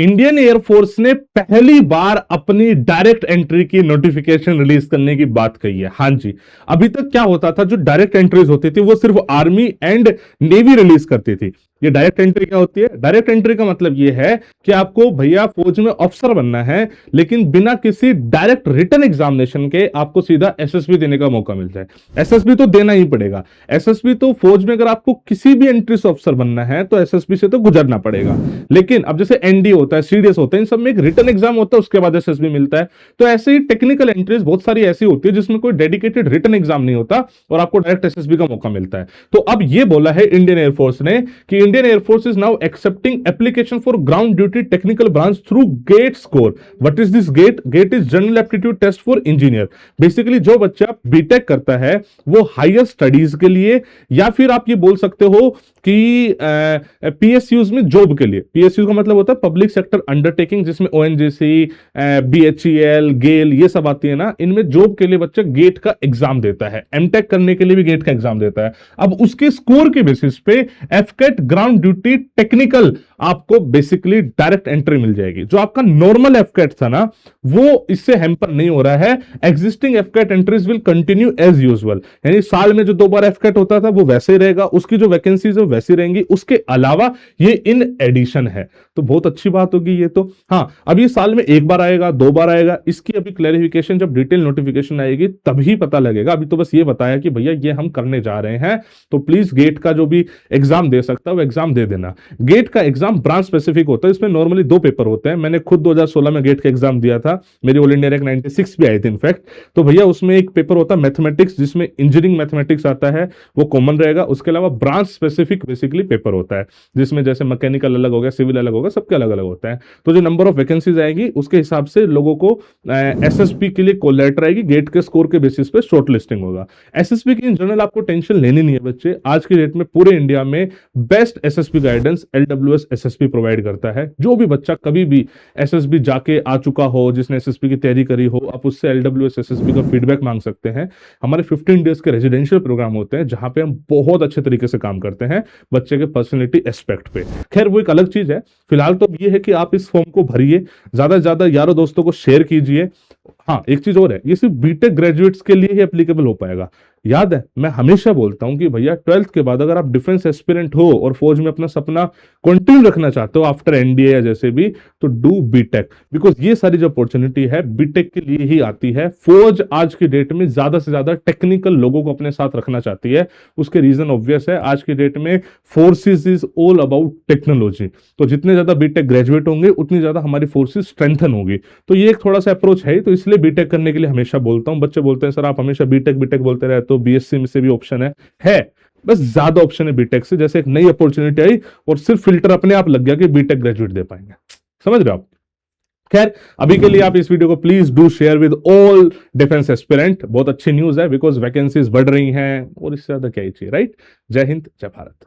Indian air force ने पहली बार अपनी डायरेक्ट एंट्री की नोटिफिकेशन रिलीज करने की बात कही है। हां जी, अभी तक क्या होता था, जो डायरेक्ट एंट्रीज होती थी वो सिर्फ आर्मी एंड नेवी रिलीज करती थी। ये डायरेक्ट एंट्री क्या होती है? डायरेक्ट एंट्री का मतलब ये है कि आपको भैया फौज में अफसर बनना है, लेकिन बिना किसी डायरेक्ट रिटन एग्जामिनेशन के आपको सीधा एसएसबी देने का मौका मिलता है। एसएसबी तो देना ही पड़ेगा। एसएसबी तो फौज में अगर आपको किसी भी एंट्री से अफसर बनना है तो एसएसबी से तो गुजरना पड़ेगा। लेकिन अब जैसे एनडी होता है, सीडीएस होता है, इन सब में एक रिटन एग्जाम होता है, उसके बाद एसएसबी मिलता है। तो ऐसे ही टेक्निकल एंट्रीज बहुत सारी ऐसी होती है जिसमें कोई डेडिकेटेड रिटन एग्जाम नहीं होता और आपको डायरेक्ट एसएसबी का मौका मिलता है। तो अब ये बोला है इंडियन एयरफोर्स ने कि Indian air force is now accepting application for ground duty technical branch through GATE score. What is this GATE? GATE is general aptitude test for engineer. Basically जो बच्चा बीटेक करता है वो हायर स्टडीज के लिए, या फिर आप ये बोल सकते हो कि पीएसयूज में जॉब के लिए। पीएसयू का मतलब होता है पब्लिक सेक्टर अंडरटेकिंग, जिसमें ओएनजीसी, बीएचईएल, गेल ये सब आती है ना, इनमें जॉब के लिए बच्चा गेट का एग्जाम देता है। एमटेक करने के लिए भी गेट का एग्जाम देता है। अब उसके स्कोर के बेसिस पे एफकेट ग्राउंड ड्यूटी टेक्निकल आपको बेसिकली डायरेक्ट एंट्री मिल जाएगी। जो आपका नॉर्मल एफकेट था ना, वो इससे हैम्पर नहीं हो रहा है। Existing effect entries will continue as usual, यानी साल में जो 2 बार एफकेट होता था वो वैसे ही रहेगा, उसकी जो वैकेंसीज है वैसी रहेंगी। उसके अलावा ये इन एडिशन है, तो बहुत अच्छी बात होगी ये तो। हाँ, अब ये साल में 1 बार आएगा, 2 बार आएगा, इसकी अभी क्लैरिफिकेशन जब डिटेल नोटिफिकेशन आएगी तभी पता लगेगा। अभी तो बस ये बताया कि भैया ये हम करने जा रहे हैं, तो प्लीज गेट का जो भी एग्जाम दे सकता है वो एग्जाम दे देना। गेट का एग्जाम ब्रांच स्पेसिफिक होता है, इसमें नॉर्मली 2 पेपर होते हैं। मैंने खुद 2016 में गेट का एग्जाम दिया था, मेरी ऑल इंडिया रैंक 96 भी आई थी इनफैक्ट। तो भैया उसमें एक पेपर होता है मैथमेटिक्स, जिसमें इंजीनियरिंग मैथमेटिक्स आता है, वो कॉमन रहेगा। उसके अलावा ब्रांच स्पेसिफिक बेसिकली पेपर होता है, जिसमें जैसे मैकेनिकल अलग हो गया, सिविल अलग होगा, सबके अलग अलग होता है। तो जो नंबर ऑफ वैकेंसीज आएगी उसके हिसाब से लोगों को एसएसपी के लिए कॉल लेटर आएगी, गेट के स्कोर के बेसिस पे शॉर्ट लिस्टिंग होगा। एसएसपी की इन जनरल आपको टेंशन लेनी नहीं है बच्चे। आज की डेट में पूरे इंडिया में best SSP guidance LWS SSP provide करता है। जो भी बच्चा कभी भी एसएसबी जाके आ चुका हो, जिसने एसएसबी की तैयारी करी हो, आप उससे एलडब्ल्यूएस एसएसबी का फीडबैक मांग सकते हैं। हमारे 15 डेज के रेजिडेंशियल प्रोग्राम होते हैं जहां पे हम बहुत अच्छे तरीके से काम करते हैं बच्चे के पर्सनैलिटी एस्पेक्ट पे। खैर वो एक अलग चीज है। फिलहाल तो ये है कि आप इस फॉर्म को भरिए, ज्यादा से ज्यादा यारों दोस्तों को शेयर कीजिए। हाँ, एक चीज और है, ये सिर्फ बीटेक ग्रेजुएट्स के लिए ही एप्लीकेबल हो पाएगा। याद है, मैं हमेशा बोलता हूं कि भैया 12th के बाद अगर आप डिफेंस एस्पिरेंट हो और फौज में अपना सपना कंटिन्यू रखना चाहते हो आफ्टर एनडीए या जैसे भी, तो डू बीटेक, बिकॉज ये सारी जो अपॉर्चुनिटी है बीटेक के लिए ही आती है। फौज आज की डेट में ज्यादा से ज्यादा टेक्निकल लोगों को अपने साथ रखना चाहती है। उसके रीजन ऑब्वियस है, आज की डेट में forces is all about technology. तो जितने ज्यादा बीटेक ग्रेजुएट होंगे उतनी ज्यादा हमारी फोर्सेस स्ट्रेंथन होगी। तो ये एक थोड़ा सा अप्रोच है, तो इसलिए बीटेक करने के लिए हमेशा बोलता हूं। बच्चे बोलते हैं सर आप हमेशा बीटेक बीटेक बोलते रहते, तो बीएससी में से भी ऑप्शन है बस ज्यादा ऑप्शन है बीटेक से। जैसे एक नई अपॉर्चुनिटी आई और सिर्फ फिल्टर अपने आप लग गया कि बीटेक ग्रेजुएट दे पाएंगे, समझ रहे हो आप। खैर अभी के लिए आप इस वीडियो को please do share with all defence aspirant. बहुत अच्छी न्यूज है, बिकॉज वैकेंसीज बढ़ रही हैं और इससे ज्यादा क्या ही चाहिए, राइट। जय हिंद, जय भारत।